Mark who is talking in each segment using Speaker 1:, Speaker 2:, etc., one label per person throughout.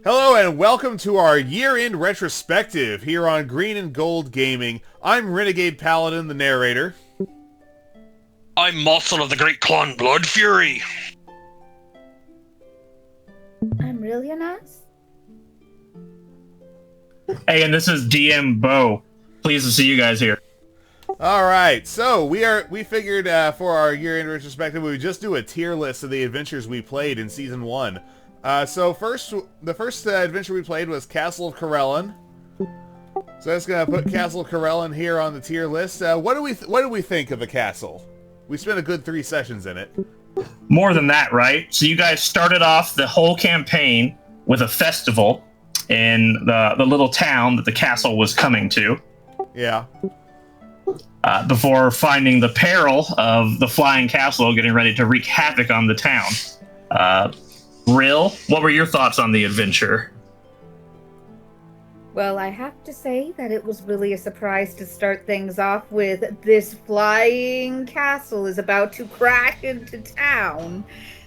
Speaker 1: Hello and welcome to our year-end retrospective here on Green and Gold Gaming. I'm Renegade Paladin, the narrator.
Speaker 2: I'm Massul of the Clan Bloodfury.
Speaker 3: I'm Rilyanasse.
Speaker 4: Hey, and this is DM Bo. Pleased to see you guys here.
Speaker 1: Alright, so we figured for our year-end retrospective we would just do a tier list of the adventures we played in Season 1. The first adventure we played was Castle of Corellon. So that's gonna put Castle of Corellon here on the tier list. What do we think of the castle? We spent a good 3 sessions in it.
Speaker 4: More than that, right? So you guys started off the whole campaign with a festival in the little town that the castle was coming to.
Speaker 1: Yeah.
Speaker 4: Before finding the peril of the flying castle getting ready to wreak havoc on the town. Ril, what were your thoughts on the adventure?
Speaker 3: Well, I have to say that it was really a surprise to start things off with this flying castle is about to crash into town.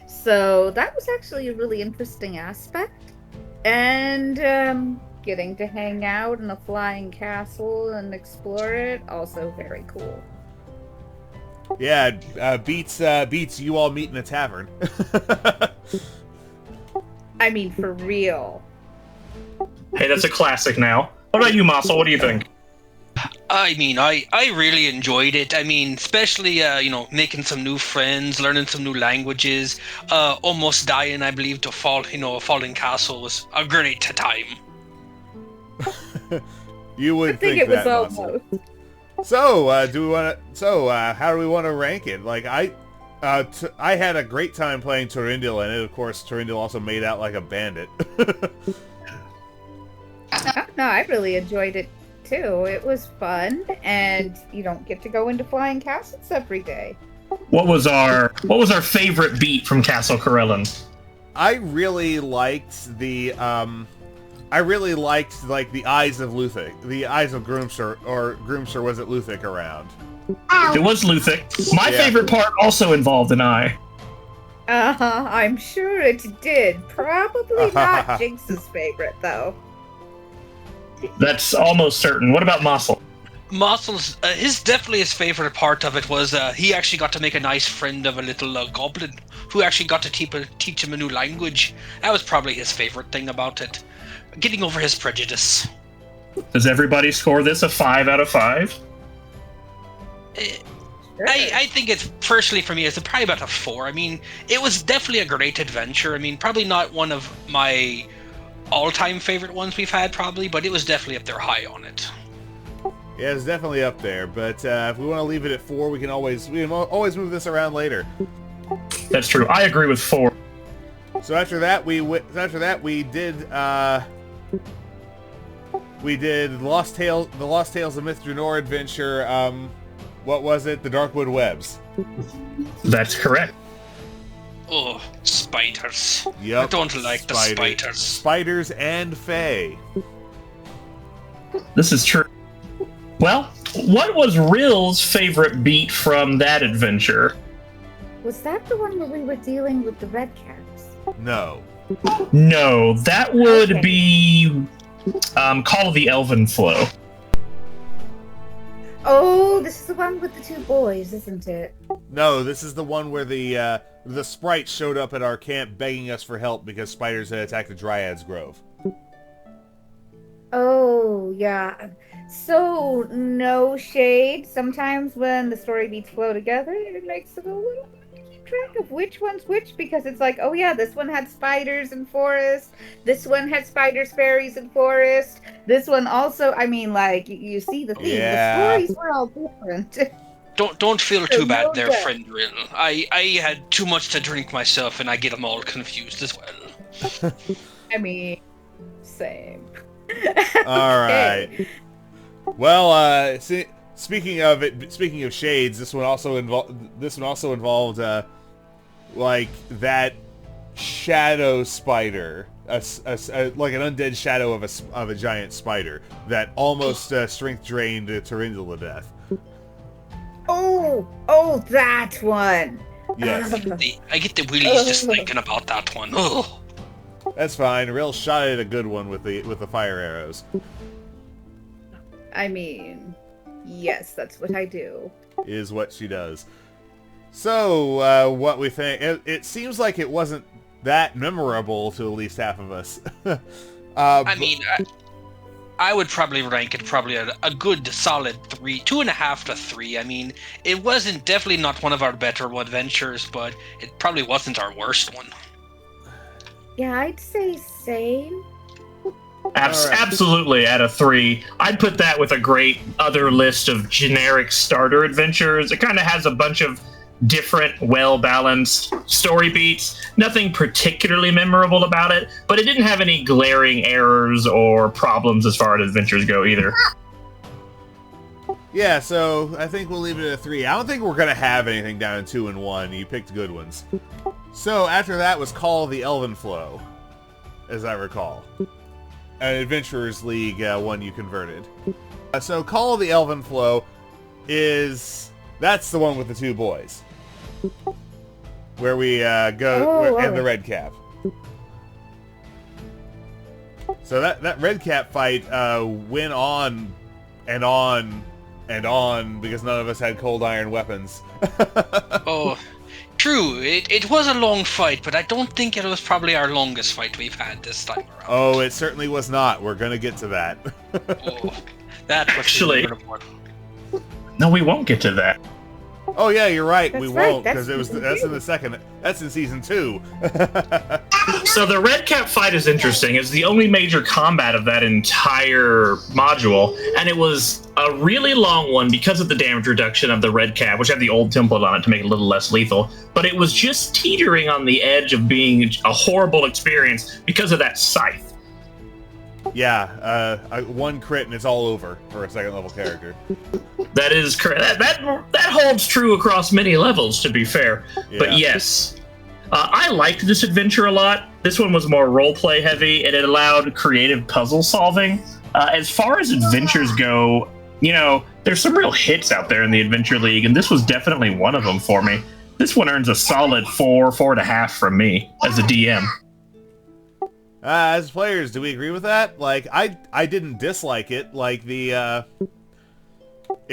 Speaker 3: So that was actually a really interesting aspect. And getting to hang out in a flying castle and explore it, also very cool.
Speaker 1: Yeah, beats you all meet in a tavern.
Speaker 3: I mean, for real.
Speaker 4: Hey, that's a classic now. What about you, Massul? What do you think?
Speaker 2: I mean, I really enjoyed it. I mean, especially, making some new friends, learning some new languages, almost dying, I believe, to a falling castle was a great time.
Speaker 1: You would
Speaker 3: I think
Speaker 1: think
Speaker 3: it was
Speaker 1: that,
Speaker 3: almost.
Speaker 1: So, how do we want to rank it? Like, I had a great time playing Túrendil, and of course, Túrendil also made out like a bandit.
Speaker 3: No, I really enjoyed it too. It was fun, and you don't get to go into flying castles every day.
Speaker 4: What was our favorite beat from Castle Corellon?
Speaker 1: I really liked the the eyes of Luthic, the eyes of Groomster, or Groomster was it Luthic around?
Speaker 4: It was Luthic. My favorite part also involved an eye.
Speaker 3: I'm sure it did. Probably not Jinx's favorite, though.
Speaker 4: That's almost certain. What about Massul?
Speaker 2: Massul's, definitely his favorite part of it was he actually got to make a nice friend of a little goblin who actually got to teach him a new language. That was probably his favorite thing about it. Getting over his prejudice.
Speaker 4: Does everybody score this a 5 out of 5?
Speaker 3: Sure.
Speaker 2: I think it's, personally for me, it's probably about a 4. I mean, it was definitely a great adventure. I mean, probably not one of my all-time favorite ones we've had, probably, but it was definitely up there high on it.
Speaker 1: Yeah, it's definitely up there. But if we want to leave it at 4, we can always move this around later.
Speaker 4: That's true. I agree with 4.
Speaker 1: So after that, we did the Lost Tales of Myth Drannor adventure. What was it? The Darkwood Webs.
Speaker 4: That's correct.
Speaker 2: Oh, spiders.
Speaker 1: Yep.
Speaker 2: I don't like the spiders.
Speaker 1: Spiders and Fae.
Speaker 4: This is true. Well, what was Ril's favorite beat from that adventure?
Speaker 3: Was that the one where we were dealing with the red cats?
Speaker 1: No.
Speaker 4: No, that would
Speaker 3: Okay.
Speaker 4: be Call of the Elvenflow.
Speaker 3: Oh, this is the one with the 2 boys, isn't it?
Speaker 1: No, this is the one where the sprites showed up at our camp begging us for help because spiders had attacked the Dryad's Grove.
Speaker 3: Oh, yeah. So, no shade. Sometimes when the story beats flow together, it makes it a little hard to keep track of which one's which, because it's like, oh yeah, this one had spiders in forest, this one had spiders, fairies in forest, this one also, I mean, like, you see the theme.
Speaker 1: Yeah.
Speaker 3: The stories were all different.
Speaker 2: Don't feel too bad
Speaker 3: No
Speaker 2: there,
Speaker 3: doubt.
Speaker 2: friend Rill. I had too much to drink myself, and I get them all confused as well.
Speaker 3: I mean, same.
Speaker 1: All right.
Speaker 3: Okay.
Speaker 1: Well, speaking of shades, this one also involved like that shadow spider, like an undead shadow of a giant spider that almost strength drained Túrendil to death.
Speaker 3: Oh, that one.
Speaker 1: Yes.
Speaker 2: I get the willies just thinking about that one. Oh.
Speaker 1: That's fine. Rill shot at a good one with the fire arrows.
Speaker 3: I mean, yes, that's what I do.
Speaker 1: Is what she does. So, what we think... It seems like it wasn't that memorable to at least half of us.
Speaker 2: I mean, I would probably rank it probably a good solid 3, 2.5 to 3. I mean, it wasn't definitely not one of our better adventures, but it probably wasn't our worst one.
Speaker 3: Yeah, I'd say same.
Speaker 4: Absolutely at a 3. I'd put that with a great other list of generic starter adventures. It kind of has a bunch of different, well-balanced story beats. Nothing particularly memorable about it, but it didn't have any glaring errors or problems as far as adventures go either.
Speaker 1: Yeah, so I think we'll leave it at a 3. I don't think we're going to have anything down in 2 and 1. You picked good ones. So after that was Call of the Elvenflow, as I recall. An Adventurers League one you converted. So Call of the Elvenflow that's the one with the 2 boys. Where we and the red cap. So that red cap fight went on and on and on because none of us had cold iron weapons.
Speaker 2: Oh, true. It was a long fight, but I don't think it was probably our longest fight we've had this time around.
Speaker 1: Oh, it certainly was not. We're gonna get to that.
Speaker 2: Oh, that was
Speaker 4: Actually, no, we won't get to that.
Speaker 1: Oh yeah, you're right.
Speaker 3: That's
Speaker 1: we
Speaker 3: right,
Speaker 1: won't because that's in the second. That's in season 2.
Speaker 4: So the red cap fight is interesting. It's the only major combat of that entire module, and it was a really long one because of the damage reduction of the red cap, which had the old template on it to make it a little less lethal. But it was just teetering on the edge of being a horrible experience because of that scythe.
Speaker 1: Yeah, one crit and it's all over for a second level character.
Speaker 4: That is correct. That holds true across many levels, to be fair.
Speaker 1: Yeah.
Speaker 4: But yes, I liked this adventure a lot. This one was more roleplay heavy, and it allowed creative puzzle solving. As far as adventures go, there's some real hits out there in the Adventure League, and this was definitely one of them for me. This one earns a solid 4.5 from me as a DM.
Speaker 1: As players, do we agree with that? Like, I didn't dislike it. Like, it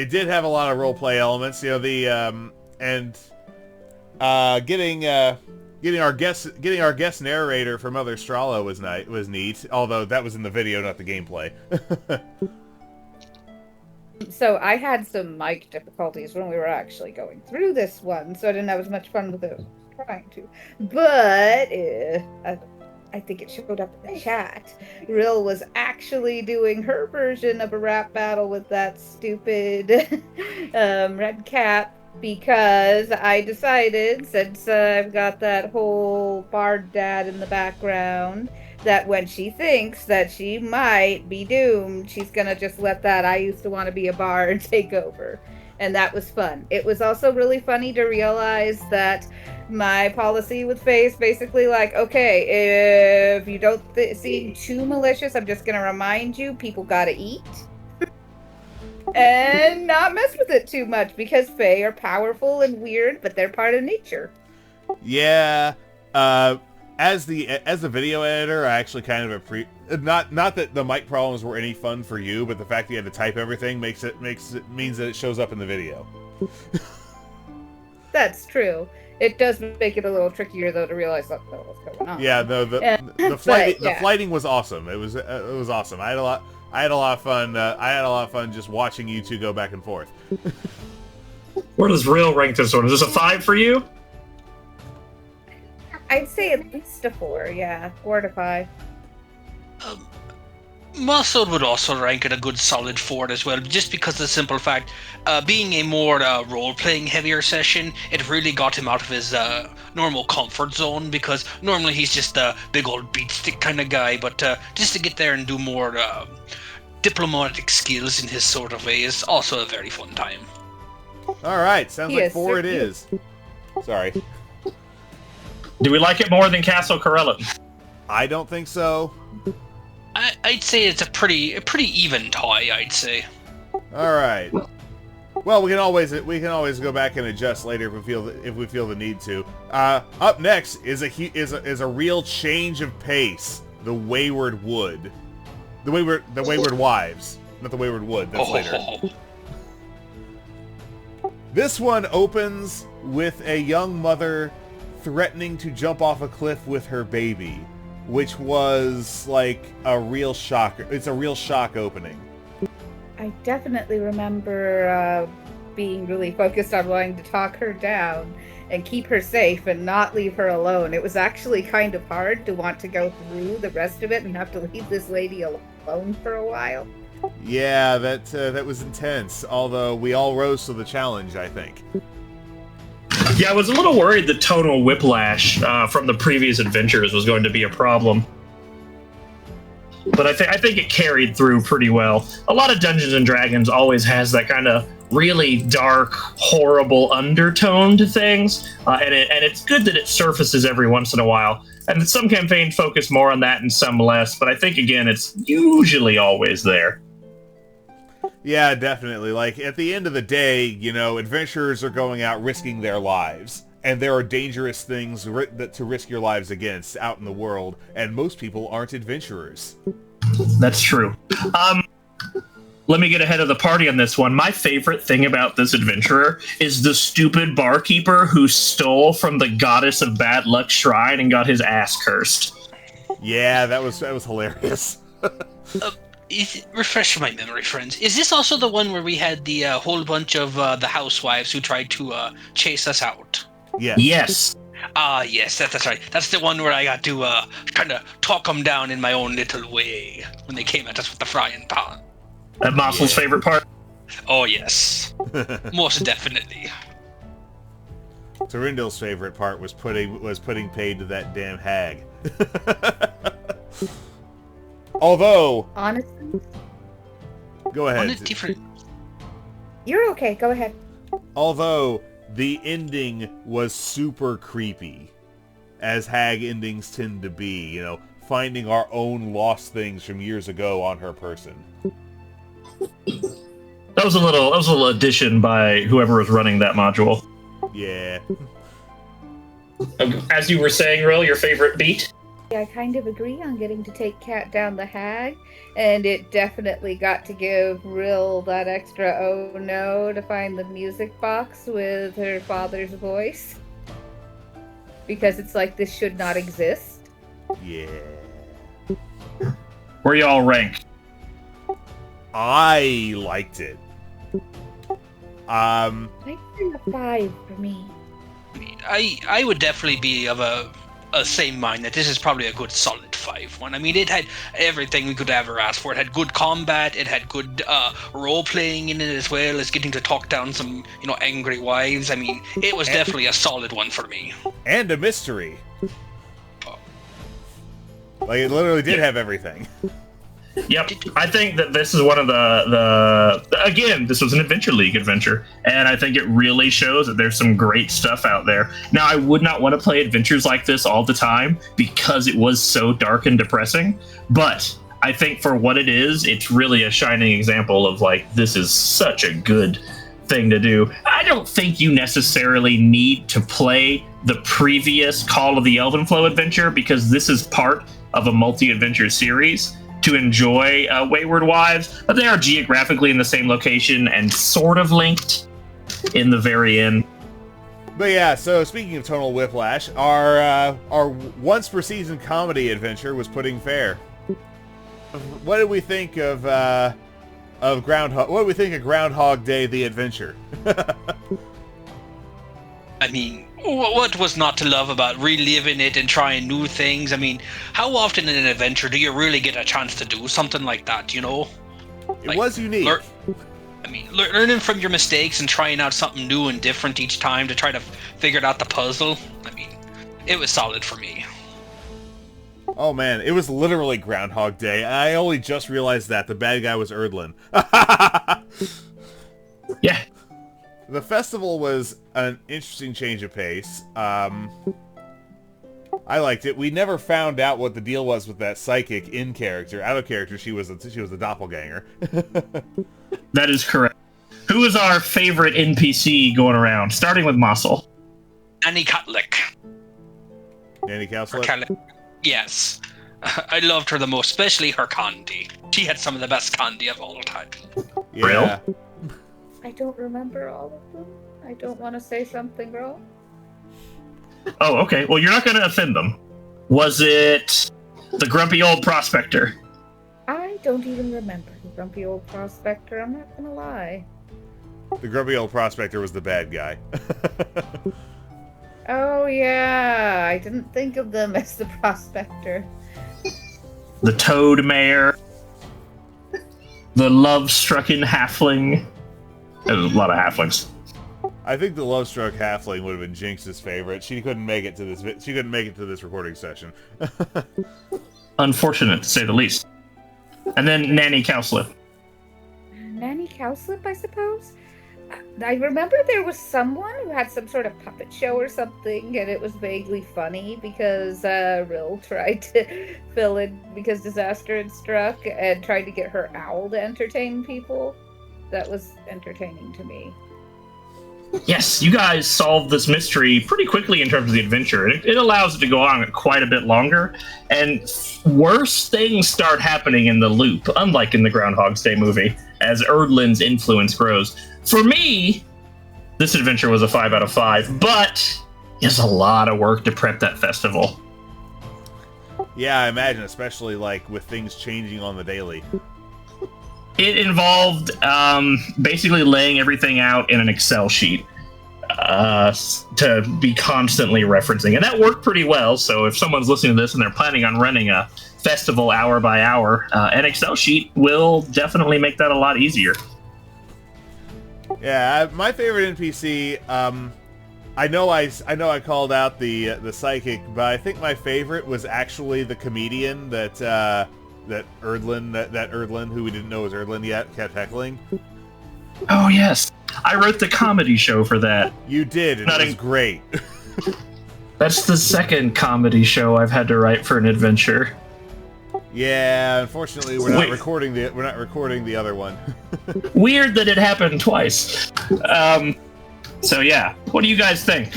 Speaker 1: did have a lot of roleplay elements, getting our guest narrator from Mother Strala was neat. Although that was in the video, not the gameplay.
Speaker 3: So I had some mic difficulties when we were actually going through this one, so I didn't have as much fun with it as I was trying to. But I think it showed up in the chat. Rill was actually doing her version of a rap battle with that stupid red cap because I decided, since I've got that whole bard dad in the background, that when she thinks that she might be doomed, she's gonna just let that I used to want to be a bard take over. And that was fun. It was also really funny to realize that my policy with Faye is basically like, okay, if you don't seem too malicious, I'm just going to remind you, people got to eat. And not mess with it too much, because Faye are powerful and weird, but they're part of nature.
Speaker 1: Yeah. As the video editor, I actually kind of not that the mic problems were any fun for you, but the fact that you had to type everything means that it shows up in the video. That's
Speaker 3: true. It does make it a little trickier though to realize what's going on.
Speaker 1: Yeah, the flighting was awesome. It was awesome. I had a lot of fun. I had a lot of fun just watching you two go back and forth.
Speaker 4: Where does Rill rank this one? Is this a 5 for you?
Speaker 3: I'd say at least a 4, yeah. 4 to 5.
Speaker 2: Massul would also rank it a good solid 4 as well, just because of the simple fact, being a more role-playing heavier session, it really got him out of his normal comfort zone, because normally he's just a big old beatstick kind of guy, but just to get there and do more diplomatic skills in his sort of way is also a very fun time.
Speaker 1: Alright, sounds like 4 it is. Sorry.
Speaker 4: Do we like it more than Castle Corellon?
Speaker 1: I don't think so.
Speaker 2: I'd say it's a pretty even tie, I'd say.
Speaker 1: Alright. Well, we can always go back and adjust later if we feel the need to. Up next is a real change of pace. The Wayward Wood, the Wayward Wives, not the Wayward Wood. That's later. This one opens with a young mother threatening to jump off a cliff with her baby, which was like a real shock. It's a real shock opening.
Speaker 3: I definitely remember being really focused on wanting to talk her down and keep her safe and not leave her alone. It was actually kind of hard to want to go through the rest of it and have to leave this lady alone for a while.
Speaker 1: Yeah, that was intense, although we all rose to the challenge, I think.
Speaker 4: Yeah, I was a little worried the tonal whiplash from the previous adventures was going to be a problem. But I think it carried through pretty well. A lot of Dungeons & Dragons always has that kind of really dark, horrible undertone to things, and it's good that it surfaces every once in a while. And some campaigns focus more on that and some less, but I think, again, it's usually always there.
Speaker 1: Yeah, definitely. Like, at the end of the day, you know, adventurers are going out risking their lives. And there are dangerous things to risk your lives against out in the world, and most people aren't adventurers.
Speaker 4: That's true. Let me get ahead of the party on this one. My favorite thing about this adventurer is the stupid barkeeper who stole from the Goddess of Bad Luck Shrine and got his ass cursed.
Speaker 1: Yeah, that was hilarious.
Speaker 2: Refresh my memory, friends. Is this also the one where we had the whole bunch of the housewives who tried to chase us out?
Speaker 1: Yes.
Speaker 4: Yes.
Speaker 2: Yes, that's right. That's the one where I got to kind of talk them down in my own little way when they came at us with the frying pan.
Speaker 4: That Massul's favorite part?
Speaker 2: Oh, yes. Most definitely.
Speaker 1: Túrendil's favorite part was putting paid to that damn hag. Although...
Speaker 3: Honestly?
Speaker 1: Go ahead.
Speaker 2: On a different...
Speaker 3: You're okay, go ahead.
Speaker 1: Although... the ending was super creepy, as hag endings tend to be, you know, finding our own lost things from years ago on her person.
Speaker 4: That was a little addition by whoever was running that module.
Speaker 1: Yeah.
Speaker 4: As you were saying, Ril, your favorite beat?
Speaker 3: I kind of agree on getting to take Cat down the hag, and it definitely got to give Rill that extra oh no to find the music box with her father's voice. Because it's like, this should not exist.
Speaker 1: Yeah.
Speaker 4: Where y'all rank?
Speaker 1: I liked it.
Speaker 3: I'd say a 5 for me.
Speaker 2: I would definitely be of a same mind that this is probably a good solid 5-1. I mean, it had everything we could ever ask for. It had good combat, it had good role-playing in it, as well as getting to talk down some, you know, angry wives. I mean, it was definitely a solid one for me.
Speaker 1: And a mystery. Like, it literally did have everything.
Speaker 4: Yep, I think that this is one of again, this was an Adventure League adventure, and I think it really shows that there's some great stuff out there. Now, I would not want to play adventures like this all the time because it was so dark and depressing, but I think for what it is, it's really a shining example of, like, this is such a good thing to do. I don't think you necessarily need to play the previous Call of the Elvenflow adventure, because this is part of a multi-adventure series to enjoy Wayward Wives, but they are geographically in the same location and sort of linked in the very end.
Speaker 1: But yeah, so speaking of tonal whiplash, our once per season comedy adventure was putting Faire. What did we think of Groundhog? What did we think of Groundhog Day: The Adventure?
Speaker 2: I mean, what was not to love about reliving it and trying new things? I mean, how often in an adventure do you really get a chance to do something like that, you know?
Speaker 1: It was unique.
Speaker 2: Learning from your mistakes and trying out something new and different each time to try to figure out the puzzle. I mean, it was solid for me.
Speaker 1: Oh man, it was literally Groundhog Day. I only just realized that. The bad guy was Erdlin.
Speaker 4: Yeah.
Speaker 1: The festival was an interesting change of pace. I liked it. We never found out what the deal was with that psychic in character. Out of character, she was a doppelganger.
Speaker 4: That is correct. Who is our favorite NPC going around? Starting with Massul.
Speaker 2: Annie Cutlick.
Speaker 1: Nanny
Speaker 2: Or
Speaker 1: Counselor?
Speaker 2: Cutlick. Yes. I loved her the most, especially her candy. She had some of the best candy of all time.
Speaker 1: Yeah.
Speaker 3: I don't remember all of them. I don't want to say something wrong.
Speaker 4: Oh, okay. Well, you're not going to offend them. Was it the grumpy old prospector?
Speaker 3: I don't even remember the grumpy old prospector. I'm not gonna lie.
Speaker 1: The grumpy old prospector was the bad guy.
Speaker 3: Oh yeah, I didn't think of them as the prospector.
Speaker 4: The toad mare? The love-stricken halfling? There's a lot of halflings.
Speaker 1: I think the love-struck halfling would have been Jinx's favorite. She couldn't make it to this. She couldn't make it to this recording session.
Speaker 4: Unfortunate, to say the least. And then Nanny Cowslip.
Speaker 3: Nanny Cowslip, I suppose? I remember there was someone who had some sort of puppet show or something, and it was vaguely funny because Rill tried to fill in because disaster had struck and tried to get her owl to entertain people. That was entertaining to me.
Speaker 4: Yes, you guys solved this mystery pretty quickly in terms of the adventure. It allows it to go on quite a bit longer, and worse things start happening in the loop, unlike in the Groundhog's Day movie, as Erdlin's influence grows. For me, this adventure was a 5 out of 5, but it's a lot of work to prep that festival.
Speaker 1: Yeah, I imagine, especially like with things changing on the daily.
Speaker 4: It involved basically laying everything out in an Excel sheet to be constantly referencing. And that worked pretty well, so if someone's listening to this and they're planning on running a festival hour by hour, an Excel sheet will definitely make that a lot easier.
Speaker 1: Yeah, my favorite NPC, I know I called out the psychic, but I think my favorite was actually the comedian that Erdlin, who we didn't know was Erdlin yet, kept heckling.
Speaker 4: Oh yes, I wrote the comedy show for that.
Speaker 1: You did, and it was great.
Speaker 4: That's the second comedy show I've had to write for an adventure.
Speaker 1: Yeah, unfortunately, we're not recording the other one.
Speaker 4: Weird that it happened twice. So yeah, what do you guys think?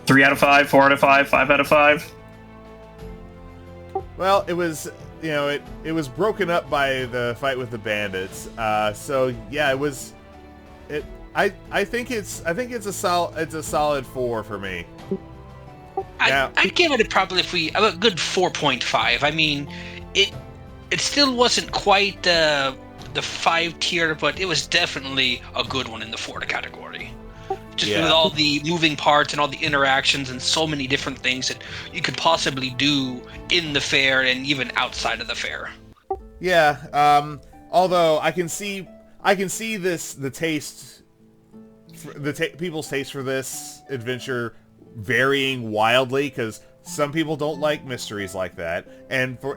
Speaker 4: 3 out of 5, 4 out of 5, 5 out of 5?
Speaker 1: Well, it was, it was broken up by the fight with the bandits. So yeah, it was. I think it's a solid 4 for me.
Speaker 2: I'd give it probably a good 4.5. I mean, it still wasn't quite the 5 tier, but it was definitely a good one in the 4 category. Just with all the moving parts and all the interactions and so many different things that you could possibly do in the fair and even outside of the fair.
Speaker 1: Yeah. Although I can see people's taste for this adventure varying wildly, because some people don't like mysteries like that, and for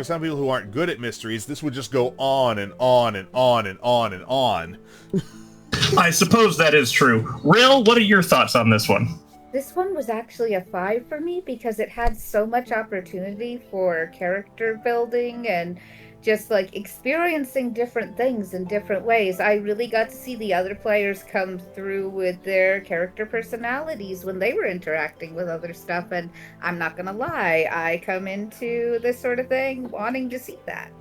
Speaker 1: some people who aren't good at mysteries, this would just go on and on and on and on and on.
Speaker 4: I suppose that is true. Rill, what are your thoughts on this one?
Speaker 3: This one was actually a 5 for me because it had so much opportunity for character building and just like experiencing different things in different ways. I really got to see the other players come through with their character personalities when they were interacting with other stuff, and I'm not gonna lie, I come into this sort of thing wanting to see that.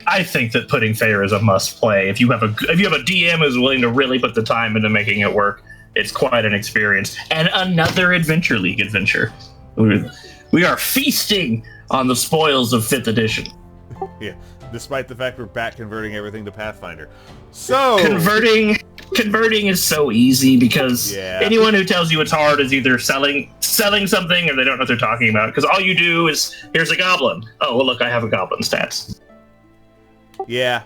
Speaker 4: I think that putting Faire is a must play. If you have a DM who's willing to really put the time into making it work, it's quite an experience. And another Adventure League adventure. We are feasting on the spoils of 5th edition.
Speaker 1: Yeah, despite the fact we're back converting everything to Pathfinder. So converting is so easy because anyone who tells you it's hard is either selling something or they don't know what they're talking about. Because all you do is, here's a goblin. Oh, well, look, I have a goblin stats. Yeah.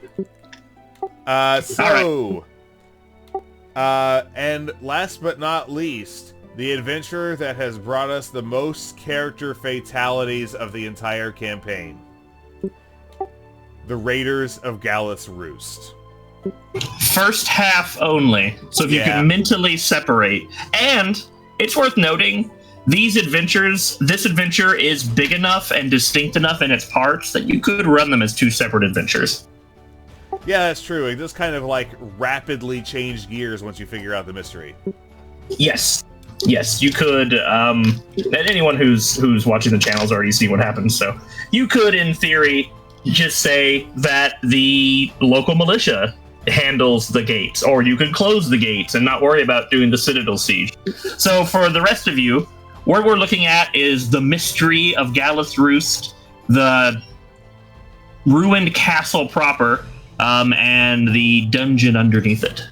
Speaker 1: And last but not least, the adventure that has brought us the most character fatalities of the entire campaign. The Raiders of Galath's Roost.
Speaker 4: First half only, so if you can mentally separate. And it's worth noting, this adventure is big enough and distinct enough in its parts that you could run them as 2 separate adventures.
Speaker 1: Yeah, that's true. It does kind of like rapidly change gears once you figure out the mystery.
Speaker 4: Yes. Yes, you could, and anyone who's watching the channel's already seen what happens, so you could, in theory, just say that the local militia handles the gates, or you could close the gates and not worry about doing the Citadel siege. So for the rest of you, what we're looking at is the mystery of Galath's Roost, the ruined castle proper, and the dungeon underneath it.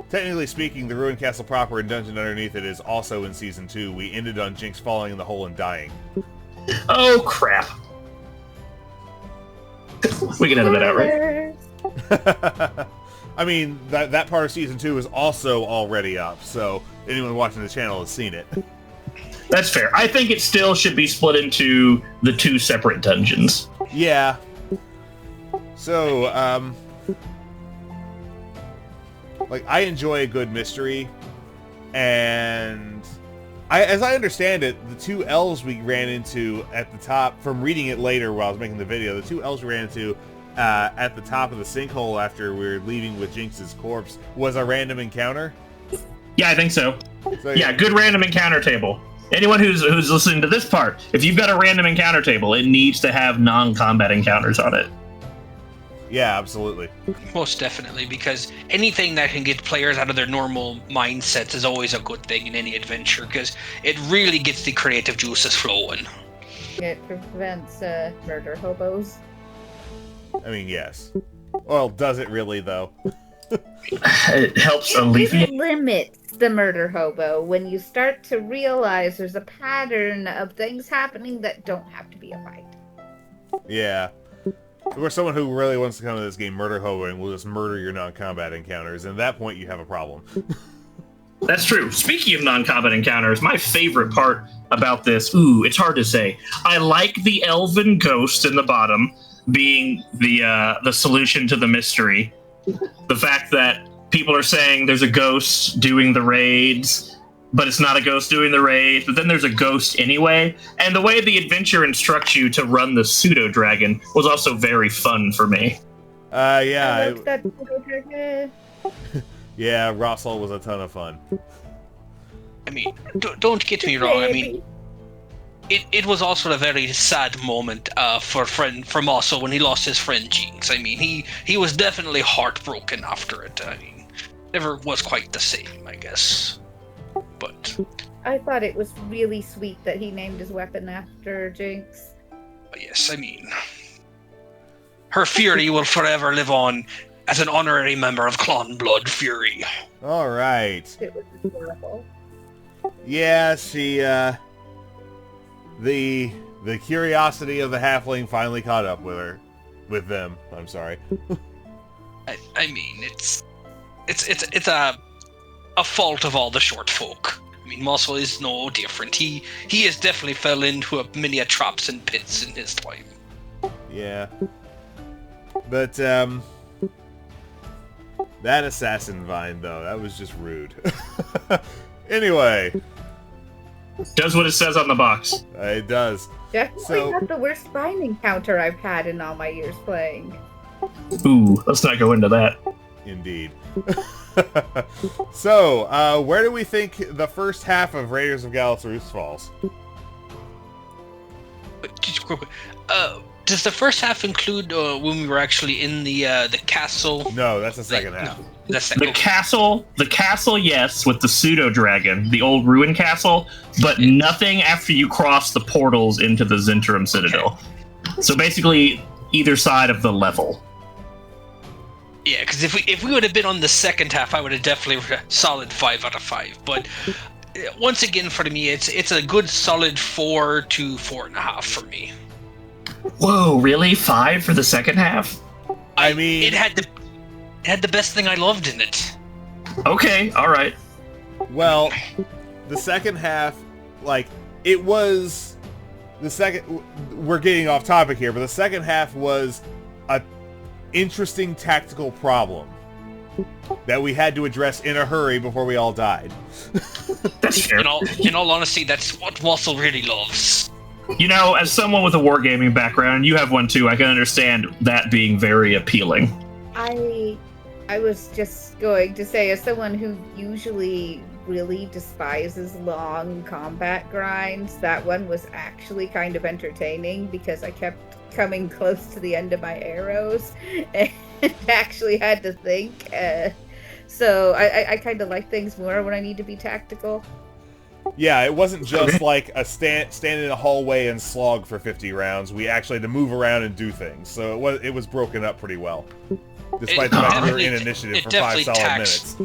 Speaker 1: Technically speaking, the ruined castle proper and dungeon underneath it is also in Season 2. We ended on Jinx falling in the hole and dying.
Speaker 4: Oh, crap. We can edit that out, right?
Speaker 1: I mean, that part of Season 2 is also already up, so anyone watching the channel has seen it.
Speaker 4: That's fair. I think it still should be split into the 2 separate dungeons.
Speaker 1: Yeah. So, like, I enjoy a good mystery, and as I understand it, the 2 elves we ran into at the top, from reading it later while I was making the video, the 2 elves we ran into at the top of the sinkhole after we were leaving with Jinx's corpse was a random encounter?
Speaker 4: Yeah, I think so.
Speaker 1: So
Speaker 4: yeah, good random encounter table. Anyone who's listening to this part, if you've got a random encounter table, it needs to have non-combat encounters on it.
Speaker 1: Yeah, absolutely.
Speaker 2: Most definitely, because anything that can get players out of their normal mindsets is always a good thing in any adventure, because it really gets the creative juices flowing.
Speaker 3: It prevents murder hobos.
Speaker 1: I mean, yes. Well, does it really, though?
Speaker 4: It helps
Speaker 3: It
Speaker 4: alleviate...
Speaker 3: limits the murder hobo when you start to realize there's a pattern of things happening that don't have to be a fight.
Speaker 1: Yeah. Or someone who really wants to come to this game murder hoboing will just murder your non-combat encounters, and at that point you have a problem.
Speaker 4: That's true. Speaking of non-combat encounters, my favorite part about this, it's hard to say. I like the elven ghost in the bottom being the solution to the mystery. The fact that people are saying there's a ghost doing the raids, but it's not a ghost doing the raids, but then there's a ghost anyway. And the way the adventure instructs you to run the pseudo-dragon was also very fun for me.
Speaker 1: Yeah.
Speaker 3: I like that pseudo-dragon.
Speaker 1: Yeah, Rossall was a ton of fun.
Speaker 2: I mean, don't get me wrong, I mean, it was also a very sad moment for Mossel when he lost his friend Jinx. I mean, he was definitely heartbroken after it. I mean, never was quite the same, I guess. But
Speaker 3: I thought it was really sweet that he named his weapon after Jinx.
Speaker 2: Yes, I mean, her fury will forever live on as an honorary member of Clan Bloodfury.
Speaker 1: All right.
Speaker 3: It was adorable.
Speaker 1: Yeah, she, the curiosity of the halfling finally caught up with them. I'm sorry.
Speaker 2: I mean, it's a fault of all the short folk. I mean, Mossel is no different. He has definitely fell into many traps and pits in his time.
Speaker 1: Yeah. But, that assassin vine, though, that was just rude. Anyway.
Speaker 4: Does what it says on the box.
Speaker 1: It does.
Speaker 3: Definitely not the worst vine encounter I've had in all my years playing.
Speaker 4: Ooh, let's not go into that.
Speaker 1: Indeed. So, where do we think the first half of Raiders of Galath's Roost falls?
Speaker 2: Just real quick, does the first half include when we were actually in the castle?
Speaker 1: No, that's the second half.
Speaker 2: No, that's
Speaker 4: The castle, yes, with the pseudo-dragon, the old ruined castle, but nothing after you cross the portals into the Zentrum Citadel. So basically, either side of the level.
Speaker 2: Yeah, because if we would have been on the second half, I would have definitely a solid 5 out of 5. But once again, for me, it's a good solid 4 to 4.5 for me.
Speaker 4: Whoa, really? 5 for the second half?
Speaker 1: I mean,
Speaker 2: it had the best thing I loved in it.
Speaker 4: Okay, all right.
Speaker 1: Well, the second half, like, it was the second. We're getting off topic here, but the second half was a interesting tactical problem that we had to address in a hurry before we all died.
Speaker 4: That's fair.
Speaker 2: In all honesty, that's what Mossel really loves.
Speaker 4: You know, as someone with a wargaming background, you have one too, I can understand that being very appealing.
Speaker 3: I was just going to say, as someone who usually really despises long combat grinds, that one was actually kind of entertaining because I kept coming close to the end of my arrows and actually had to think. So I kind of like things more when I need to be tactical.
Speaker 1: Yeah, it wasn't just like a stand in a hallway and slog for 50 rounds. We actually had to move around and do things. So it was broken up pretty well. Despite the fact we were in initiative for 5 solid minutes.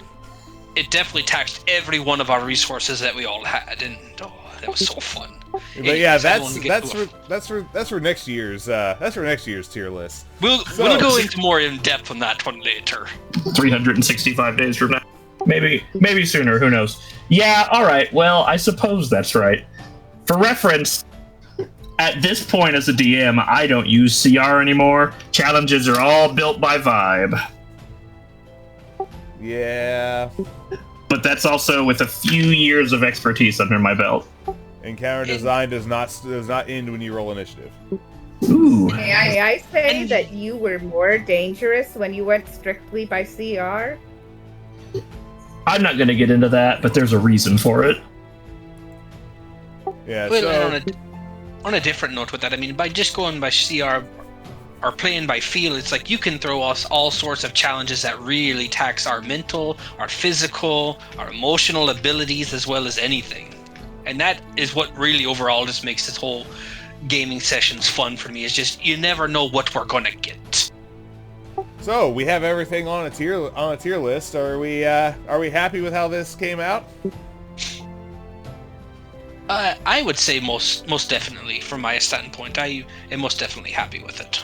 Speaker 2: It definitely taxed every one of our resources that we all had, and that was so fun.
Speaker 1: But yeah, that's for next year's tier list.
Speaker 2: We'll go into more in depth on that one later.
Speaker 4: 365 days from now, maybe sooner. Who knows? Yeah. All right. Well, I suppose that's right. For reference, at this point as a DM, I don't use CR anymore. Challenges are all built by vibe.
Speaker 1: Yeah.
Speaker 4: But that's also with a few years of expertise under my belt.
Speaker 1: Encounter design does not end when you roll initiative.
Speaker 4: Ooh.
Speaker 3: May I say that you were more dangerous when you went strictly by CR?
Speaker 4: I'm not going to get into that, but there's a reason for it.
Speaker 1: Yeah.
Speaker 2: Well, on a different note with that, I mean, by just going by CR or playing by feel, it's like you can throw us all sorts of challenges that really tax our mental, our physical, our emotional abilities, as well as anything. And that is what really overall just makes this whole gaming sessions fun for me, is just you never know what we're gonna get.
Speaker 1: So we have everything on a tier list. Are we happy with how this came out?
Speaker 2: I would say most definitely, from my standpoint, I am most definitely happy with it.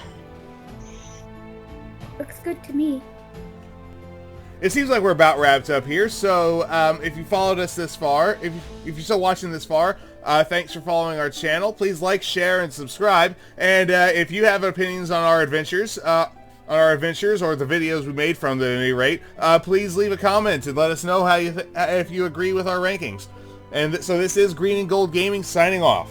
Speaker 3: Looks good to me.
Speaker 1: It seems like we're about wrapped up here, so if you followed us this far, if you're still watching this far, thanks for following our channel. Please like, share, and subscribe. And if you have opinions on our adventures, or the videos we made from them at any rate, please leave a comment and let us know how if you agree with our rankings. And so this is Green and Gold Gaming signing off.